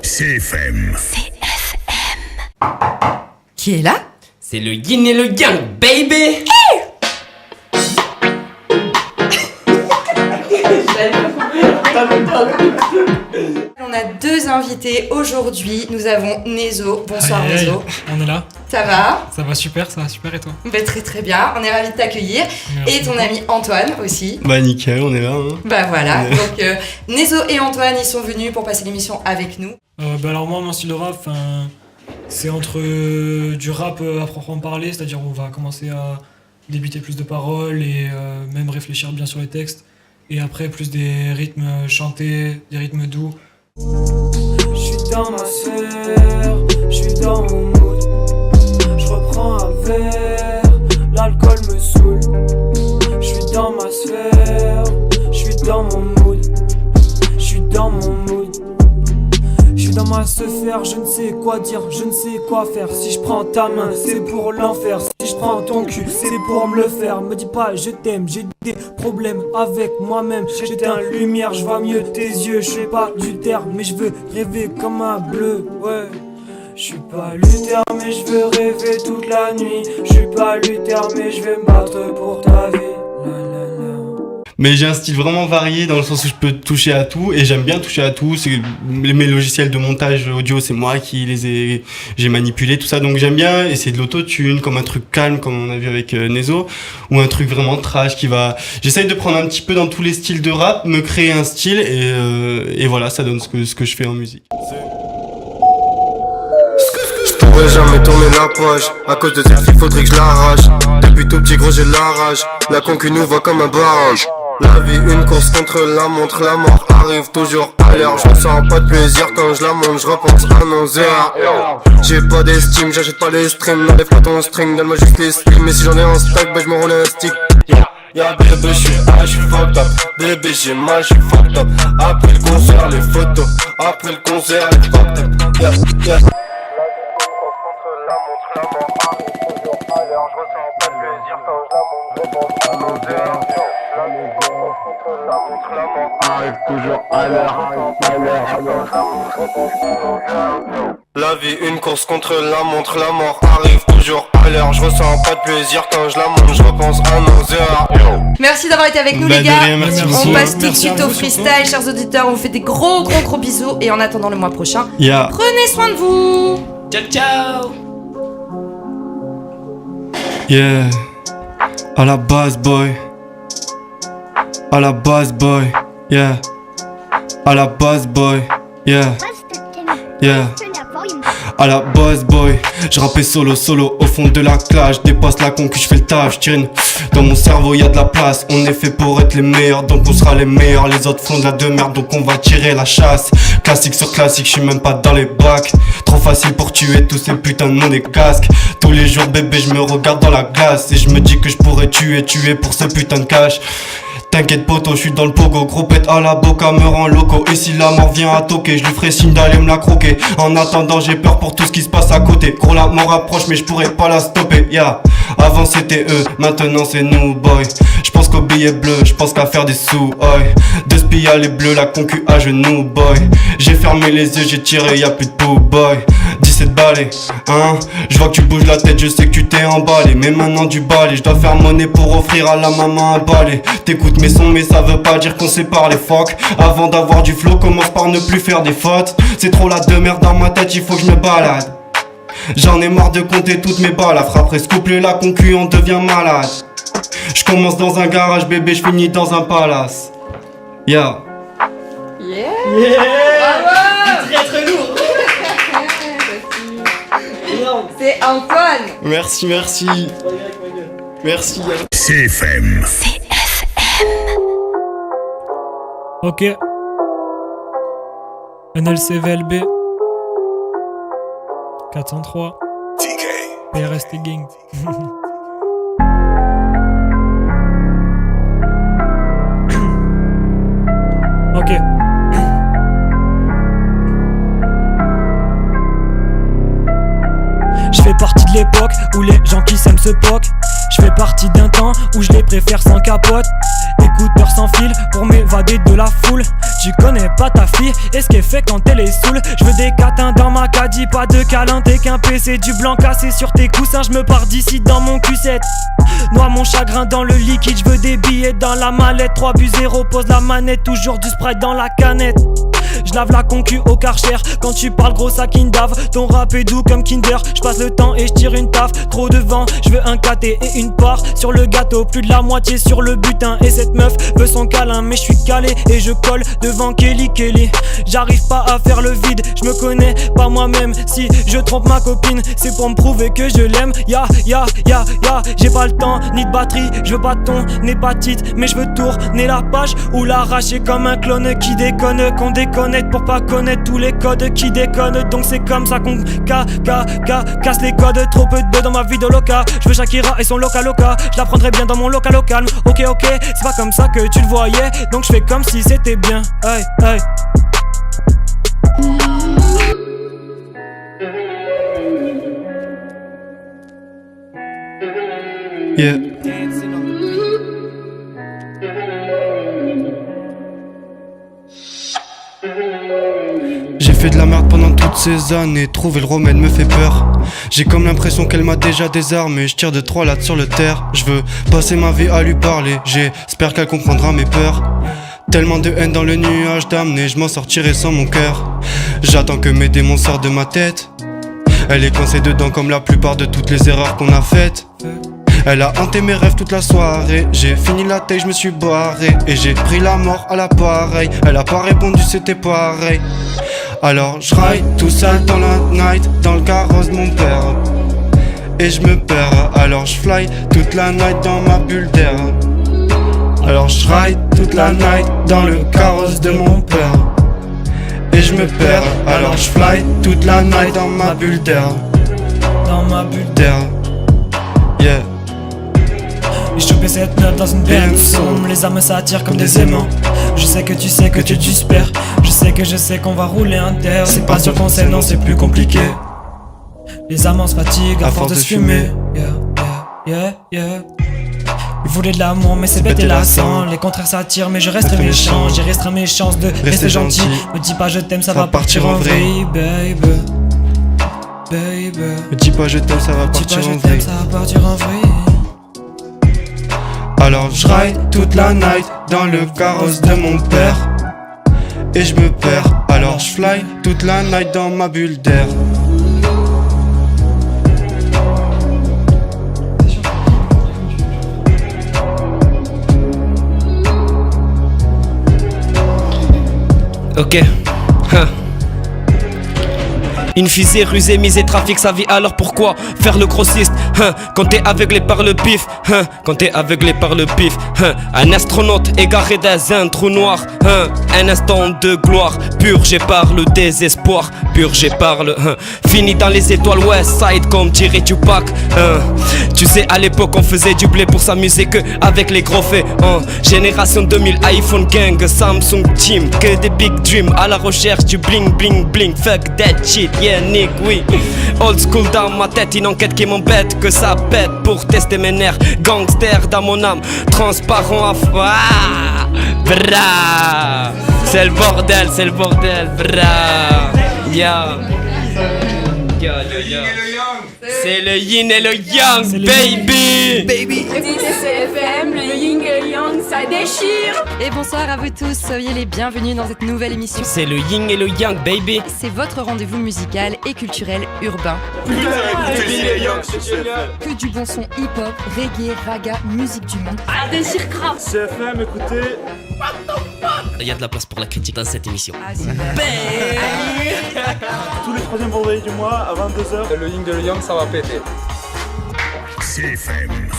CFM. Qui est là? C'est le yin et le yang, baby. On a deux invités aujourd'hui. Nous avons Nezo. Bonsoir Aïe, aïe, Nezo. on est là, Ça va? ça va super et toi? Très très bien. On est ravis de t'accueillir. Merci Et ton beaucoup. ami Antoine aussi. Bah nickel, on est là. Hein. Bah voilà. Ouais. Donc Nezo et Antoine, ils sont venus pour passer l'émission avec nous. Alors moi, mon style de rap, c'est entre du rap à proprement parler, c'est-à-dire on va commencer à débiter plus de paroles et même réfléchir bien sur les textes. Et après, plus des rythmes chantés, des rythmes doux. J'suis dans ma sphère, j'suis dans mon mood. J'reprends un verre, l'alcool me saoule. J'suis dans ma sphère, j'suis dans mon mood. J'suis dans mon mood. J'suis dans ma sphère, je ne sais quoi dire, je ne sais quoi faire. Si je prends ta main, c'est pour l'enfer. Si je prends ton cul, c'est pour me le faire. Me dis pas je t'aime, j'ai des problèmes avec moi-même. J'éteins lumière, je vois mieux tes yeux. Je suis pas Luther, mais je veux rêver comme un bleu, ouais. Je suis pas Luther, mais je veux rêver toute la nuit. Je suis pas Luther, mais je vais me battre pour ta vie. La, la, la. Mais j'ai un style vraiment varié dans le sens où je peux toucher à tout et j'aime bien toucher à tout. Mes logiciels de montage audio, c'est moi qui j'ai manipulé tout ça, donc j'aime bien. Et c'est de l'autotune, comme un truc calme, comme on a vu avec Nezo, ou un truc vraiment trash qui va. J'essaye de prendre un petit peu dans tous les styles de rap, me créer un style et voilà, ça donne ce que je fais en musique. Je pourrais jamais tourner la page. À cause de cette fille faudrait que je l'arrache. Depuis tout petit gros j'ai la rage. La concu nous voit comme un barrage. La vie une course contre la montre. La mort arrive toujours à l'heure. Je ressens pas de plaisir quand je la monte. Je repense à nos heures. J'ai pas d'estime, j'achète pas les streams. N'enlève pas ton string, donne-moi juste les streams. Mais si j'en ai un stack, bah je me roule un stick. Yeah bébé j'suis high, j'suis fucked up. Bébé j'ai mal, j'suis fucked up. Après le concert les photos. Après le concert les fucked up. Yeah. La vie une course contre la montre, la mort arrive toujours à l'heure. Je ressens pas de plaisir quand je la monte, je repense à nos heures. Merci d'avoir été avec nous Bah, les de gars. rien, merci On beaucoup. passe tout de Merci à suite au vous, freestyle, surtout. chers auditeurs. On vous fait des gros bisous. Et en attendant le mois prochain, Yeah. prenez soin de vous. Ciao, ciao. Yeah. À la base boy. À la base boy. Yeah. À la base boy. Yeah. Yeah. À la boss boy, je rappais solo au fond de la classe, je dépasse la concu, je fais le taf, je tire une. Dans mon cerveau y'a de la place, on est fait pour être les meilleurs, donc on sera les meilleurs. Les autres font de la demeure, donc on va tirer la chasse. Classique sur classique, je suis même pas dans les bacs. Trop facile pour tuer tous ces putains de monégasques. Tous les jours bébé je me regarde dans la glace et je me dis que je pourrais tuer pour ce putain de cash. T'inquiète poto, je suis dans le pogo, gros pète à la boca, me rend loco. Et si la mort vient à toquer, je lui ferai signe d'aller me la croquer. En attendant j'ai peur pour tout ce qui se passe à côté. Gros la mort approche mais je pourrais pas la stopper, yeah. Avant c'était eux, maintenant c'est nous boy. Je pense qu'au billet bleu, je pense qu'à faire des sous, oi. De spia les bleus, la concu à genoux boy. J'ai fermé les yeux, j'ai tiré, y'a plus de pou boy. 17 balais, hein. Je vois que tu bouges la tête, je sais que tu t'es emballé. Mais maintenant du balai, je dois faire monnaie pour offrir à la maman un balai. T'écoutes mes sons mais ça veut pas dire qu'on sépare les fuck. Avant d'avoir du flow, commence par ne plus faire des fautes. C'est trop la de merde dans ma tête, il faut que je me balade. J'en ai marre de compter toutes mes balles. Après ce couplet la concu on devient malade. Je commence dans un garage bébé, je finis dans un palace. Yeah. Très lourd. C'est Antoine. Merci. Merci. CFM. Ok. NLCVLB 403 PRST Gang. Ok. Je fais partie de l'époque où les gens qui s'aiment se poquent. Je fais partie d'un temps où je les préfère sans capote. Écouteurs sans fil pour m'évader de la foule. Tu connais pas ta fille et ce qu'elle fait quand elle est saoule. Je veux des catins dans ma caddie, pas de câlin, t'es qu'un PC. Du blanc cassé sur tes coussins, je me pars d'ici dans mon Q7. Noie mon chagrin dans le liquide, je veux des billets dans la mallette. 3 buts 0, pose la manette, toujours du Sprite dans la canette. Je lave la concu au Karcher. Quand tu parles gros ça kindave. Ton rap est doux comme Kinder. Je passe le temps et je tire une taf. Trop de vent, je veux un KT et une part sur le gâteau. Plus de la moitié sur le butin. Et cette meuf veut son câlin. Mais je suis calé et je colle devant Kelly. J'arrive pas à faire le vide. Je me connais pas moi-même. Si je trompe ma copine, c'est pour me prouver que je l'aime. Ya. J'ai pas le temps ni de batterie. Je veux pas ton hépatite. Mais je veux tourner la page ou l'arracher comme un clone qui déconne. Qu'on déconne pour pas connaître tous les codes qui déconnent. Donc c'est comme ça qu'on casse les codes. Trop peu de bœufs dans ma vie de loca. Je veux Shakira et son loca. Je la prendrai bien dans mon local au calme. Ok, c'est pas comme ça que tu le voyais. Donc je fais comme si c'était bien. Hey. Yeah. J'ai fait de la merde pendant toutes ces années. Trouver le remède me fait peur. J'ai comme l'impression qu'elle m'a déjà désarmé. Je tire de 3 lattes sur le terre. Je veux passer ma vie à lui parler. J'espère qu'elle comprendra mes peurs. Tellement de haine dans le nuage d'amener. Je m'en sortirai sans mon cœur. J'attends que mes démons sortent de ma tête. Elle est coincée dedans comme la plupart de toutes les erreurs qu'on a faites. Elle a hanté mes rêves toute la soirée. J'ai fini la taille, je me suis barré. Et j'ai pris la mort à l'appareil. Elle a pas répondu, c'était pareil. Alors je ride tout seul dans la night, dans le carrosse de mon père. Et je me perds, alors je fly toute la night dans ma bulle d'air. Alors je ride toute la night dans le carrosse de mon père. Et je me perds, alors je fly toute la night dans ma bulle d'air. Dans ma bulle d'air. Yeah. J'ai chopé cette meuf dans une belle sombre. Les âmes s'attirent comme des aimants. Je sais que tu sais que tu t'espères. Je sais qu'on va rouler un terre. C'est pas sûr qu'on sait, non c'est plus compliqué. Les amants se fatiguent à force de se fumer. Yeah. Ils voulaient de l'amour mais c'est bête et lassant. Les contraires s'attirent mais je reste méchant. J'ai restreint mes chances de rester gentil. Me dis pas je t'aime, ça va partir en vrille, baby. Me dis pas je t'aime, ça va partir en vrille. Ça va partir en vrille. Alors je ride toute la night dans le carrosse de mon père. Et je me perds, alors je fly toute la night dans ma bulle d'air. Ok. Une fusée rusée, misée, trafic sa vie, alors pourquoi faire le grossiste, quand t'es aveuglé par le pif, quand t'es aveuglé par le pif, un astronaute égaré dans un trou noir, un instant de gloire, purgé par le désespoir, purgé par le fini dans les étoiles West Side comme Jerry Tupac, tu sais à l'époque on faisait du blé pour s'amuser que avec les gros faits, génération 2000 iPhone gang, Samsung team, que des big dreams à la recherche du bling bling bling, fuck that shit. Yeah, Nick, oui. Old school dans ma tête, une enquête qui m'embête, que ça pète pour tester mes nerfs. Gangster dans mon âme, transparent à bra. C'est le bordel, bra. Yeah. C'est le yin et le yang, baby. C'est FM, le yin et le yang, ça déchire. Et bonsoir à vous tous, soyez les bienvenus dans cette nouvelle émission. C'est le yin et le yang, baby. C'est votre rendez-vous musical et culturel urbain. Que du bon son hip-hop, reggae, raga, musique du monde. Ça déchire grave. CFM, écoutez. Il y a de la place pour la critique dans cette émission. Ah, super. Tous les troisièmes vendredis du mois à 22h. Le yin et le yang, ça va péter. CFM.